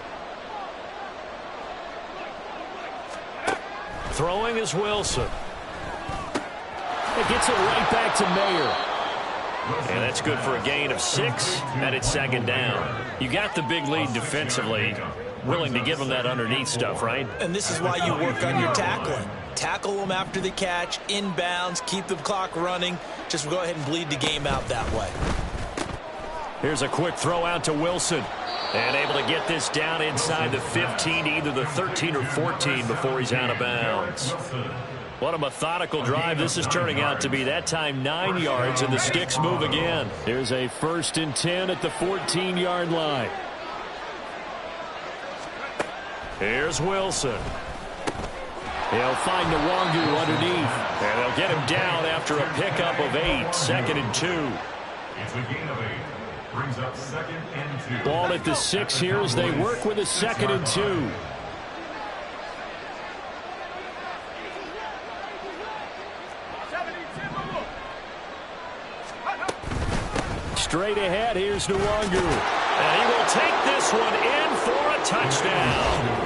Throwing is Wilson. It gets it right back to Mayer. And that's good for a gain of 6, and it's 2nd down. You got the big lead defensively. Willing to give them that underneath stuff, right? And this is why you work on your tackling. Tackle them after the catch, inbounds, keep the clock running. Just go ahead and bleed the game out that way. Here's a quick throw out to Wilson. And able to get this down inside the 15, either the 13 or 14 before he's out of bounds. What a methodical drive this is turning out to be. That time 9 yards, and the sticks move again. Here's a 1st and 10 at the 14-yard line. Here's Wilson. He'll find Nwangu underneath. And they'll get him down after a pickup of 8. 2nd and 2. It's a gain of 8. Brings up 2nd and 2. Ball at the 6 here as they work with a 2nd and 2. Straight ahead, here's Nwangu. And he will take this one in for a touchdown.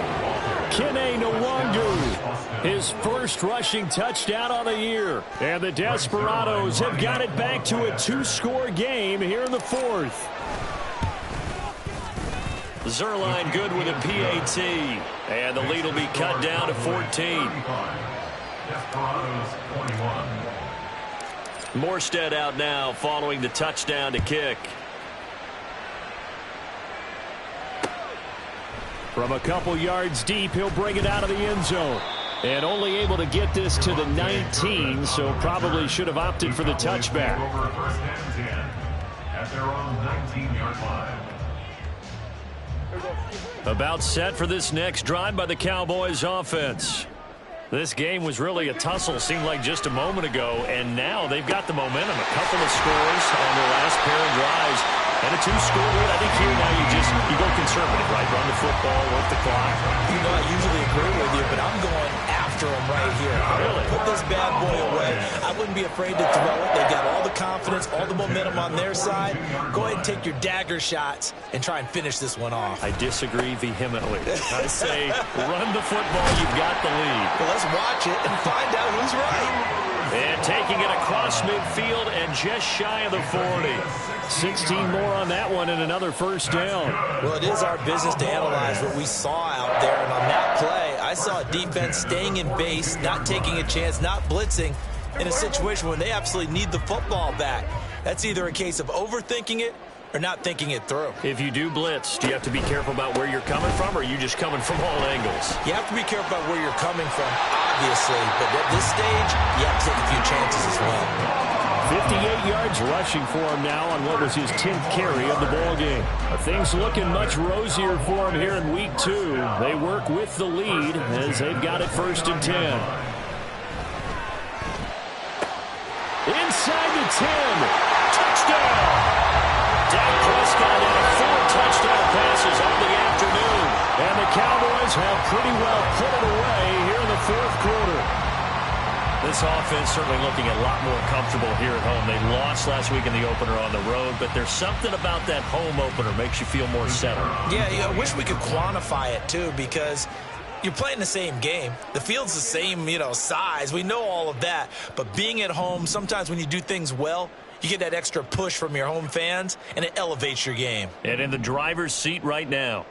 Kttn Nwangu, his first rushing touchdown on the year. And the Desperados have got it back to a 2-score game here in the 4th. Zerline good with a PAT. And the lead will be cut down to 14. Desperados 21. Morstead out now following the touchdown to kick. From a couple yards deep, he'll bring it out of the end zone. And only able to get this to the 19, so probably should have opted for the touchback. Over 1st and 10 at their own 19-yard line. About set for this next drive by the Cowboys offense. This game was really a tussle, seemed like just a moment ago, and now they've got the momentum. A couple of scores on their last pair of drives, and a 2-score lead. I think here now you go conservative, right? Run the football, work the clock. You know, I usually agree with you, but I'm going after him right here. Really? Put this bad boy away. I wouldn't be afraid to throw it. They've got all the confidence, all the momentum on their side. Go ahead and take your dagger shots and try and finish this one off. I disagree vehemently. I say run the football, you've got the lead. Well, let's watch it and find out who's right. And taking it across midfield and just shy of the 40. 16 more on that one and another first down. Well, it is our business to analyze what we saw out there. And on that play, I saw a defense staying in base, not taking a chance, not blitzing in a situation when they absolutely need the football back. That's either a case of overthinking it or not thinking it through. If you do blitz, do you have to be careful about where you're coming from, or are you just coming from all angles? You have to be careful about where you're coming from, obviously. But at this stage, you have to take a few chances as well. 58 yards rushing for him now on what was his 10th carry of the ball game. Things looking much rosier for him here in week 2. They work with the lead as they've got it 1st and 10. Inside the 10. Touchdown! Dak Prescott had 4 touchdown passes on the afternoon. And the Cowboys have pretty well put it away here in the 4th quarter. This offense certainly looking a lot more comfortable here at home. They lost last week in the opener on the road, but there's something about that home opener makes you feel more settled. Yeah, I wish we could quantify it, too, because you're playing the same game. The field's the same, size. We know all of that. But being at home, sometimes when you do things well, you get that extra push from your home fans, and it elevates your game. And in the driver's seat right now.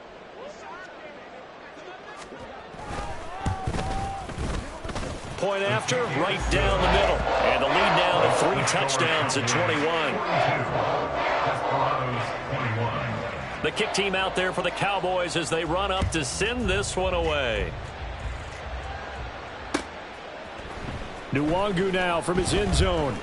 Point after, right down the middle. And the lead now to 3 touchdowns at 21. The kick team out there for the Cowboys as they run up to send this one away. Nwangu now from his end zone.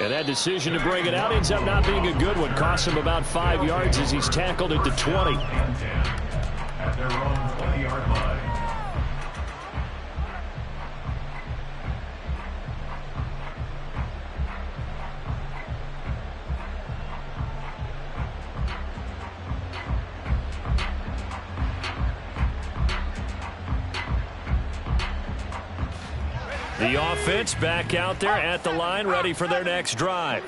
And that decision to bring it out ends up not being a good one. Costs him about 5 yards as he's tackled at the 20. At their own 20-yard line. The offense back out there at the line, ready for their next drive.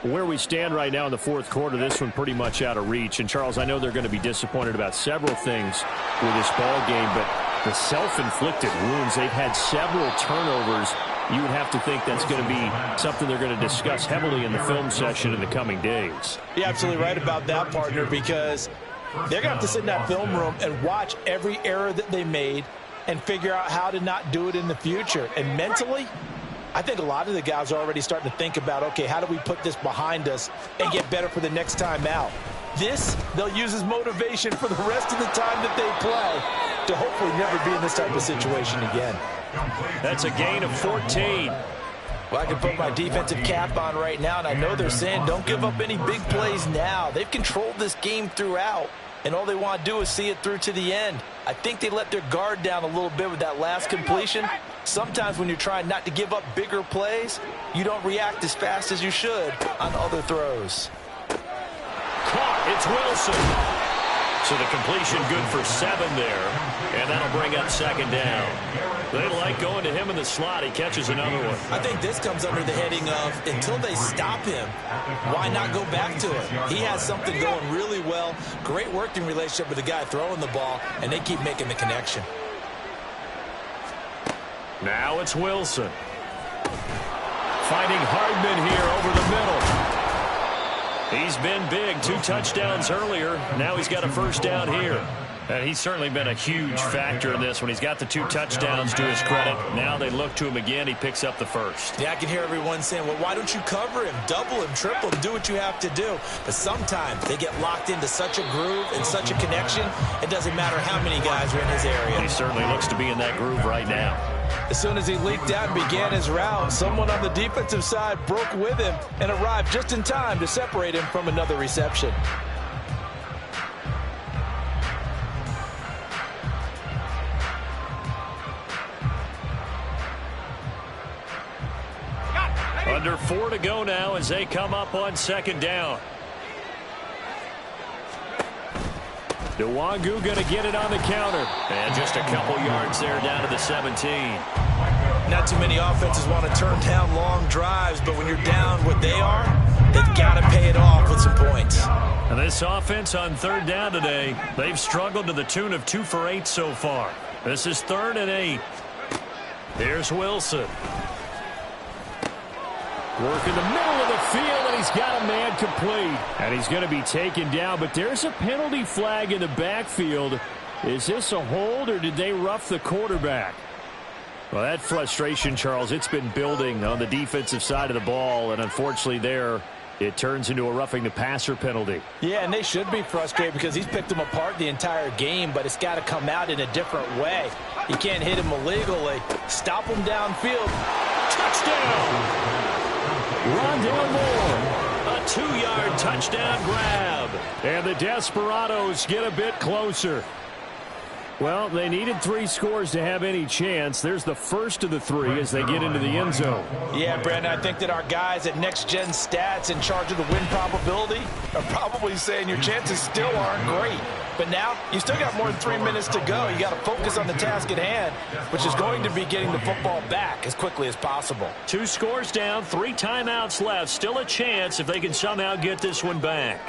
Where we stand right now in the 4th quarter, this one pretty much out of reach. And, Charles, I know they're going to be disappointed about several things with this ball game, but the self-inflicted wounds, they've had several turnovers. You would have to think that's going to be something they're going to discuss heavily in the film session in the coming days. You're absolutely right about that, partner, because they're going to have to sit in that film room and watch every error that they made and figure out how to not do it in the future. And mentally, I think a lot of the guys are already starting to think about, okay, how do we put this behind us and get better for the next time out? This, they'll use as motivation for the rest of the time that they play to hopefully never be in this type of situation again. That's a gain of 14. Well, I can put my defensive cap on right now, and I know they're saying don't give up any big plays now. They've controlled this game throughout. and all they want to do is see it through to the end. I think they let their guard down a little bit with that last completion. Sometimes when you're trying not to give up bigger plays, you don't react as fast as you should on other throws. Caught. It's Wilson. So the completion good for 7 there, and that'll bring up second down. They like going to him in the slot. He catches another one. I think this comes under the heading of until they stop him, why not go back to it? He has something going really well, great working relationship with the guy throwing the ball, and they keep making the connection. Now it's Wilson. Finding Hardman here over the middle. He's been big, 2 touchdowns earlier. Now he's got a first down here. And he's certainly been a huge factor in this when he's got the 2 touchdowns to his credit. Now they look to him again. He picks up the first. Yeah, I can hear everyone saying, well, why don't you cover him, double him, triple him, do what you have to do. But sometimes they get locked into such a groove and such a connection, it doesn't matter how many guys are in his area. He certainly looks to be in that groove right now. As soon as he leaked out and began his route, someone on the defensive side broke with him and arrived just in time to separate him from another reception. Under 4 to go now as they come up on second down. Nwangu going to get it on the counter. And just a couple yards there down to the 17. Not too many offenses want to turn down long drives, but when you're down what they are, they've got to pay it off with some points. And this offense on third down today, they've struggled to the tune of 2 for 8 so far. This is 3rd and 8. Here's Wilson. Work in the middle of the field, and he's got a man complete. And he's going to be taken down, but there's a penalty flag in the backfield. Is this a hold, or did they rough the quarterback? Well, that frustration, Charles, it's been building on the defensive side of the ball, and unfortunately there, it turns into a roughing the passer penalty. Yeah, and they should be frustrated because he's picked them apart the entire game, but it's got to come out in a different way. You can't hit him illegally. Stop him downfield. Touchdown! Rondale Moore, a 2-yard touchdown grab. And the Desperados get a bit closer. Well, they needed 3 scores to have any chance. There's the first of the 3 as they get into the end zone. Yeah, Brandon, I think that our guys at Next Gen Stats in charge of the win probability are probably saying your chances still aren't great. But now, you still got more than 3 minutes to go. You got to focus on the task at hand, which is going to be getting the football back as quickly as possible. 2 scores down, 3 timeouts left. Still a chance if they can somehow get this one back.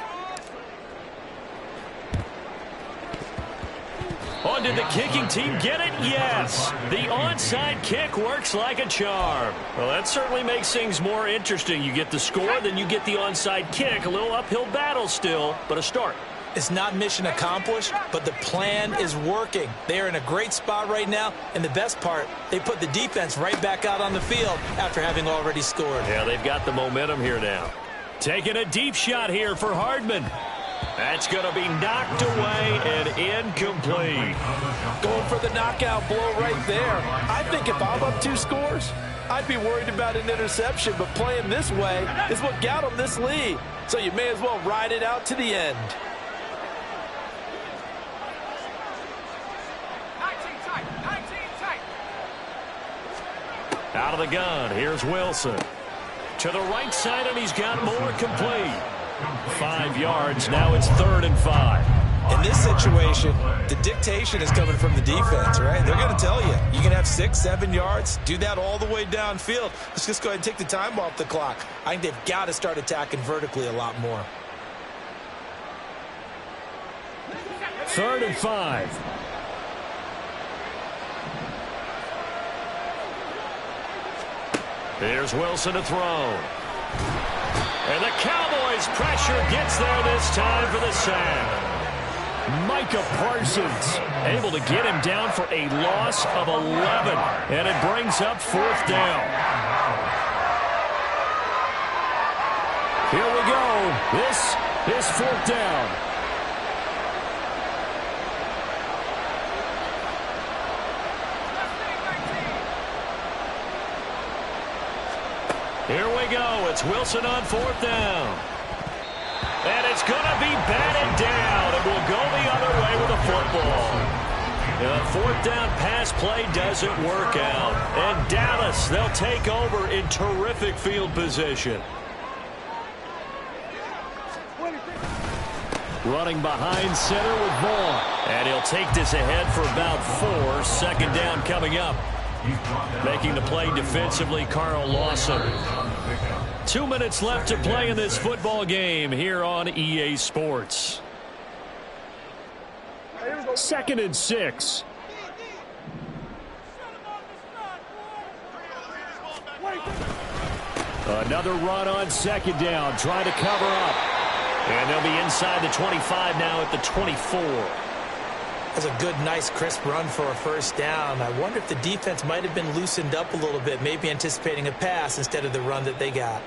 On did the kicking team get it? Yes. The onside kick works like a charm. Well, that certainly makes things more interesting. You get the score, then you get the onside kick. A little uphill battle still, but a start. It's not mission accomplished, but the plan is working. They are in a great spot right now, and the best part, they put the defense right back out on the field after having already scored. Yeah, they've got the momentum here now. Taking a deep shot here for Hardman. That's going to be knocked away and incomplete. Going for the knockout blow right there. I think if I'm up 2 scores, I'd be worried about an interception, but playing this way is what got them this lead. So you may as well ride it out to the end. Out of the gun, here's Wilson. To the right side, and he's got more complete. 5 yards, now it's 3rd and 5. In this situation, the dictation is coming from the defense, right? They're going to tell you, you can have 6, 7 yards, do that all the way downfield. Let's just go ahead and take the time off the clock. I think they've got to start attacking vertically a lot more. 3rd and 5. Here's Wilson to throw. And the Cowboys' pressure gets there this time for the sack. Micah Parsons able to get him down for a loss of 11. And it brings up 4th down. Here we go. This is 4th down. Here we go. It's Wilson on 4th down. And it's going to be batted down. It will go the Fourth down pass play doesn't work out. And Dallas, they'll take over in terrific field position. Running behind center with Vaughn. And he'll take this ahead for about 4. Second down coming up. Making the play defensively, Carl Lawson. 2 minutes left to play in this football game here on EA Sports. 2nd and 6. Another run on 2nd down, trying to cover up. And they'll be inside the 25 now at the 24. That's a good, nice, crisp run for a first down. I wonder if the defense might have been loosened up a little bit, maybe anticipating a pass instead of the run that they got.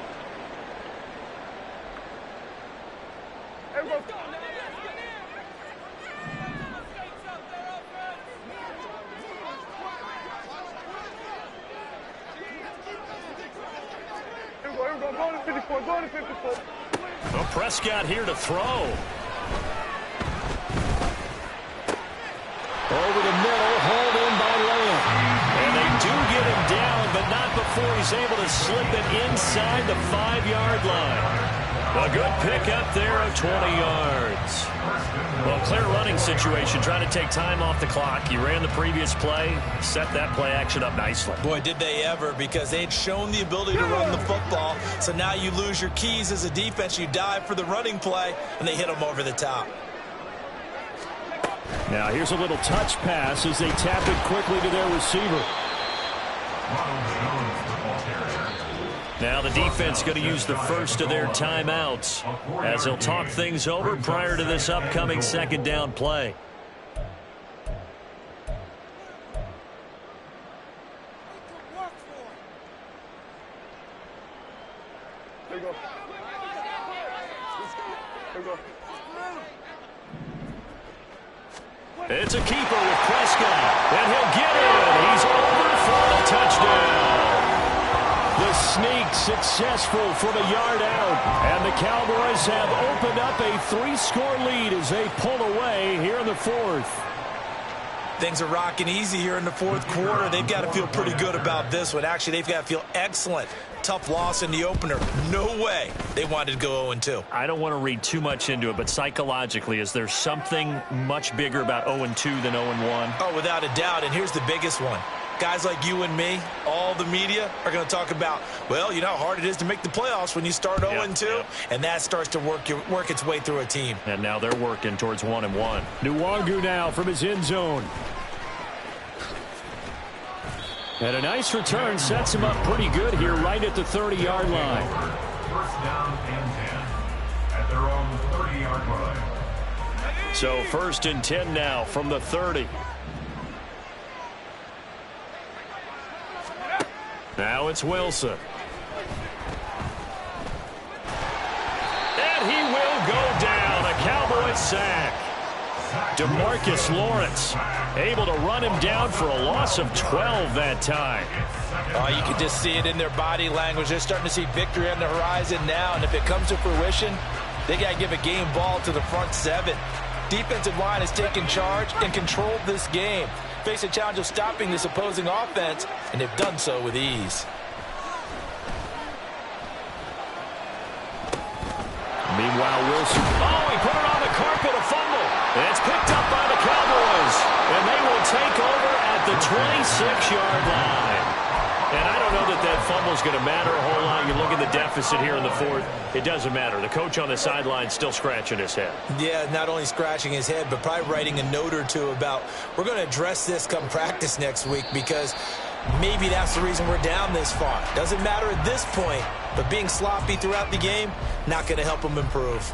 Well, Prescott here to throw. Over the middle, hauled in by Lamb. And they do get him down, but not before he's able to slip it inside the 5-yard line. A good pickup there of 20 yards. Well, clear running situation, trying to take time off the clock. He ran the previous play, set that play action up nicely. Boy, did they ever, because they'd shown the ability to run the football. So now you lose your keys as a defense. You dive for the running play, and they hit them over the top. Now here's a little touch pass as they tap it quickly to their receiver. Now the defense going to use the first of their timeouts as they'll talk things over prior to this upcoming second down play. There you go. There you go. It's a keeper with Prescott, and he'll get in. He's over for a touchdown. The sneak successful from a yard out, and the Cowboys have opened up a 3-score lead as they pull away here in the 4th. Things are rocking easy here in the 4th quarter. They've got to feel pretty good about this one. Actually, they've got to feel excellent. Tough loss in the opener. No way they wanted to go 0-2. I don't want to read too much into it, but psychologically, is there something much bigger about 0-2 than 0-1? Oh, without a doubt, and here's the biggest one. Guys like you and me, all the media, are going to talk about, well, you know how hard it is to make the playoffs when you start 0-2, and that starts to work its way through a team. And now they're working towards 1-1. Nwangu now from his end zone. And a nice return sets him up pretty good here right at the 30-yard line. First down and 10 at their own 30-yard line. So 1st and 10 now from the 30. Now it's Wilson. And he will go down. A Cowboys sack. DeMarcus Lawrence able to run him down for a loss of 12 that time. Oh, you can just see it in their body language. They're starting to see victory on the horizon now, and if it comes to fruition, they got to give a game ball to the front 7. Defensive line has taken charge and controlled this game. Face a challenge of stopping this opposing offense, and they've done so with ease. Meanwhile, Wilson. Oh, he put it on the carpet, a fumble. And it's picked up by the Cowboys. And they will take over at the 26-yard line. And I don't know that that fumble's going to matter a whole lot. You look at the deficit here in the 4th. It doesn't matter. The coach on the sideline still scratching his head. Yeah, not only scratching his head, but probably writing a note or two about, we're going to address this come practice next week, because maybe that's the reason we're down this far. Doesn't matter at this point, but being sloppy throughout the game, not going to help them improve.